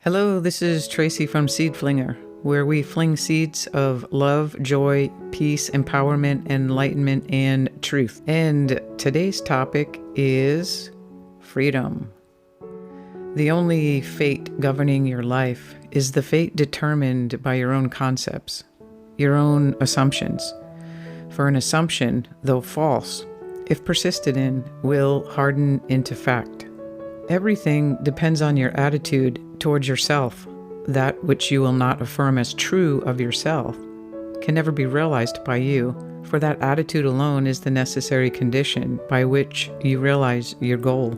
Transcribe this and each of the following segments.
Hello, this is Tracie from Seed Flinger, where we fling seeds of love, joy, peace, empowerment, enlightenment, and truth. And today's topic is freedom. The only fate governing your life is the fate determined by your own concepts, your own assumptions. For an assumption, though false, if persisted in, will harden into fact. Everything depends on your attitude towards yourself. That which you will not affirm as true of yourself can never be realized by you, for that attitude alone is the necessary condition by which you realize your goal.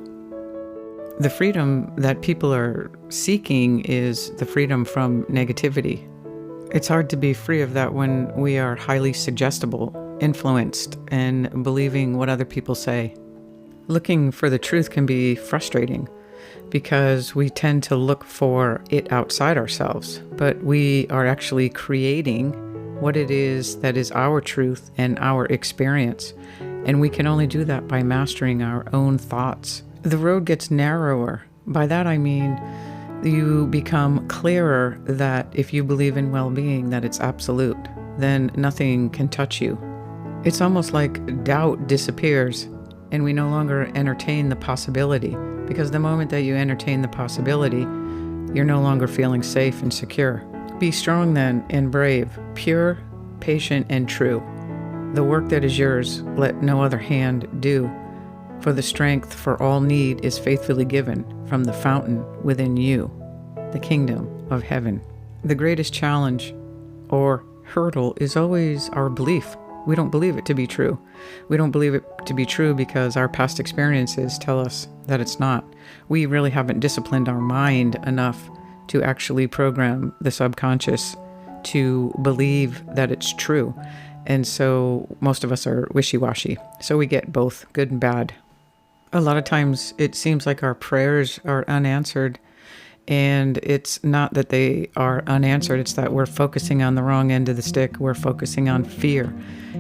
The freedom that people are seeking is the freedom from negativity. It's hard to be free of that when we are highly suggestible, influenced, and believing what other people say. Looking for the truth can be frustrating because we tend to look for it outside ourselves, but we are actually creating what it is that is our truth and our experience, and we can only do that by mastering our own thoughts. The road gets narrower. By that I mean you become clearer that if you believe in well-being, that it's absolute, then nothing can touch you. It's almost like doubt disappears and we no longer entertain the possibility, because the moment that you entertain the possibility, you're no longer feeling safe and secure. Be strong then and brave, pure, patient, and true. The work that is yours, let no other hand do, for the strength for all need is faithfully given from the fountain within you, the kingdom of heaven. The greatest challenge or hurdle is always our belief. We don't believe it to be true. We don't believe it to be true because our past experiences tell us that it's not. We really haven't disciplined our mind enough to actually program the subconscious to believe that it's true. And so most of us are wishy-washy. So we get both good and bad. A lot of times it seems like our prayers are unanswered. And it's not that they are unanswered, it's that we're focusing on the wrong end of the stick. We're focusing on fear.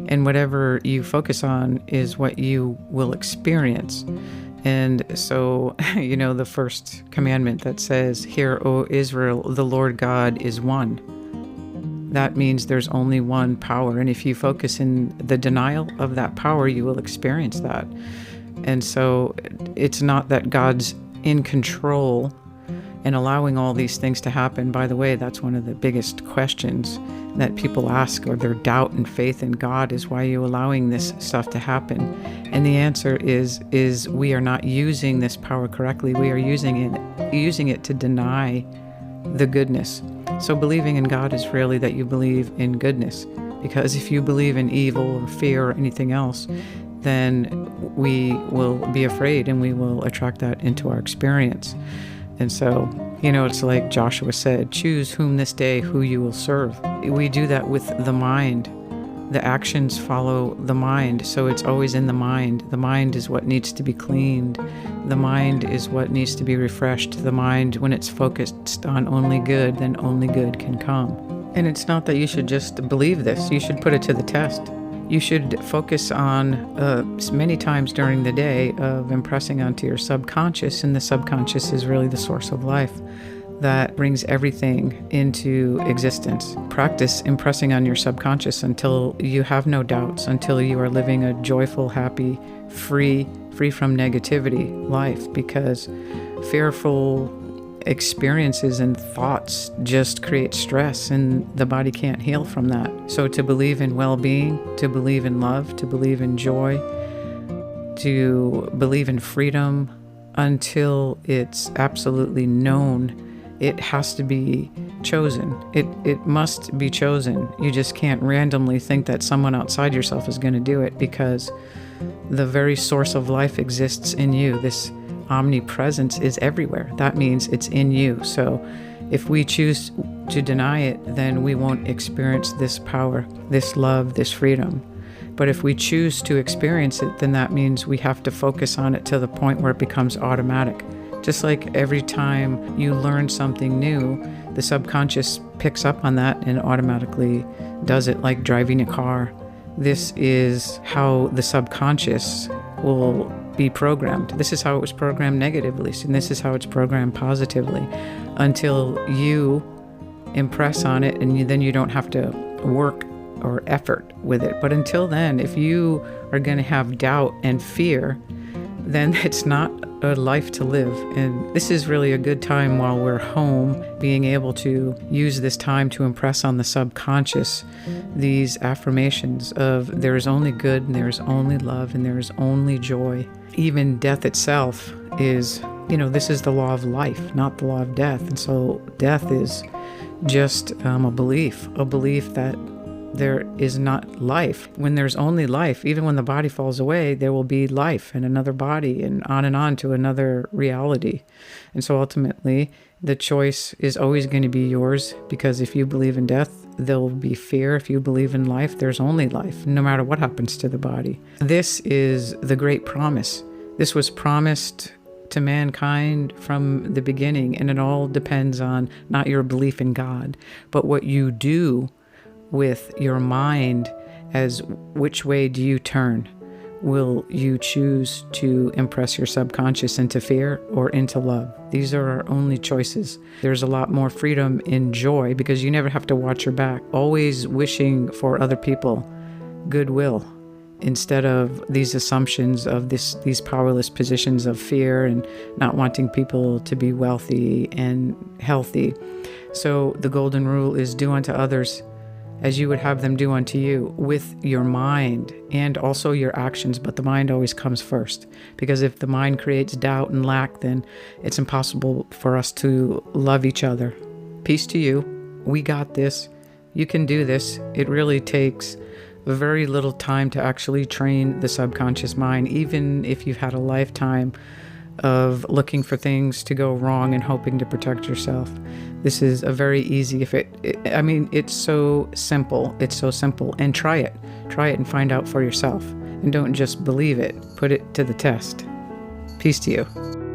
And whatever you focus on is what you will experience. And so, the first commandment that says, "Hear, O Israel, the Lord God is one." That means there's only one power. And if you focus in the denial of that power, you will experience that. And so it's not that God's in control and allowing all these things to happen. By the way, that's one of the biggest questions that people ask, or their doubt and faith in God, is why are you allowing this stuff to happen? And the answer is we are not using this power correctly. We are using it to deny the goodness. So believing in God is really that you believe in goodness, because if you believe in evil or fear or anything else, then we will be afraid and we will attract that into our experience. And so, it's like Joshua said, choose whom this day who you will serve. We do that with the mind. The actions follow the mind, so it's always in the mind. The mind is what needs to be cleaned. The mind is what needs to be refreshed. The mind, when it's focused on only good, then only good can come. And it's not that you should just believe this. You should put it to the test. You should focus on many times during the day of impressing onto your subconscious, and the subconscious is really the source of life that brings everything into existence. Practice impressing on your subconscious until you have no doubts, until you are living a joyful, happy, free from negativity life, because fearful experiences and thoughts just create stress, and the body can't heal from that. So to believe in well-being, to believe in love, to believe in joy, to believe in freedom until it's absolutely known, it has to be chosen. It must be chosen. You just can't randomly think that someone outside yourself is going to do it, because the very source of life exists in you. This omnipresence is everywhere. That means it's in you. So if we choose to deny it, then we won't experience this power, this love, this freedom. But if we choose to experience it, then that means we have to focus on it to the point where it becomes automatic. Just like every time you learn something new, the subconscious picks up on that and automatically does it, like driving a car. This is how the subconscious will be programmed. This is how it was programmed negatively, and this is how it's programmed positively, until you impress on it, and then you don't have to work or effort with it. But until then, if you are going to have doubt and fear, then it's not a life to live. And this is really a good time while we're home, being able to use this time to impress on the subconscious these affirmations of there is only good, and there is only love, and there is only joy. Even death itself is, this is the law of life, not the law of death. And so death is just a belief that there is not life. When there's only life, even when the body falls away, there will be life and another body and on to another reality. And so ultimately, the choice is always going to be yours, because if you believe in death, there will be fear. If you believe in life, there's only life, no matter what happens to the body. This is the great promise. This was promised to mankind from the beginning, and it all depends on not your belief in God, but what you do with your mind. As which way do you turn? Will you choose to impress your subconscious into fear or into love? These are our only choices. There's a lot more freedom in joy, because you never have to watch your back, always wishing for other people goodwill, instead of these assumptions of these powerless positions of fear and not wanting people to be wealthy and healthy. So the golden rule is do unto others as you would have them do unto you, with your mind and also your actions. But the mind always comes first, because if the mind creates doubt and lack, then it's impossible for us to love each other. Peace to you. We got this. You can do this. It really takes very little time to actually train the subconscious mind, even if you've had a lifetime of looking for things to go wrong and hoping to protect yourself. This is a very easy, it's so simple. It's so simple. And try it and find out for yourself. And don't just believe it. Put it to the test. Peace to you.